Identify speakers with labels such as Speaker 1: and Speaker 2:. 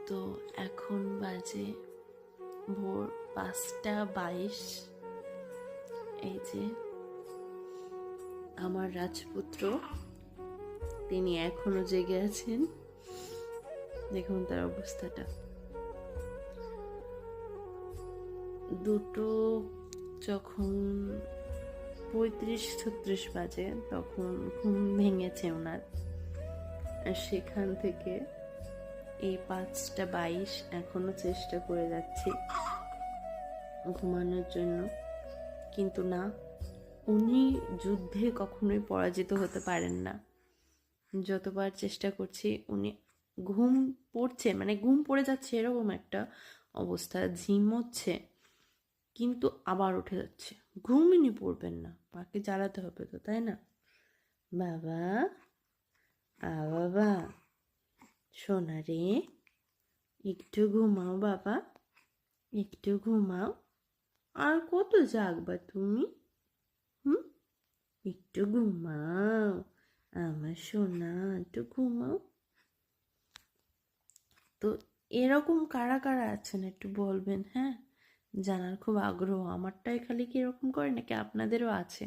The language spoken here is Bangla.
Speaker 1: তো এখন বাজে ভোর 5:22। এই যে আমার রাজপুত্র, তিনি এখনো জেগে আছেন। দেখুন তার অবস্থাটা। 2টো যখন 35-36 বাজে তখন ঘুম ভেঙেছে ওনার, আর সেখান থেকে এই 5:22 এখনো চেষ্টা করে যাচ্ছি ঘুমানোর জন্য, কিন্তু না, উনি যুদ্ধে কখনোই পরাজিত হতে পারেন না। যতবার চেষ্টা করছি উনি ঘুম পড়ছে, মানে ঘুম পড়ে যাচ্ছে এরকম একটা অবস্থা, ঝিমোচ্ছে কিন্তু আবার উঠে যাচ্ছে। ঘুমই পড়বেন না, মাকে জ্বালাতে হবে তো, তাই না? বাবা, বাবা সোনা রে, একটু ঘুমাও বাবা, একটু ঘুমাও। আর কত জাগবা তুমি? একটু ঘুমাও আমার সোনা, একটু ঘুমাও। তো এরকম কারা কারা আছেন একটু বলবেন, হ্যাঁ? জানার খুব আগ্রহ। আমারটাই খালি কি এরকম করে নাকি আপনাদেরও আছে?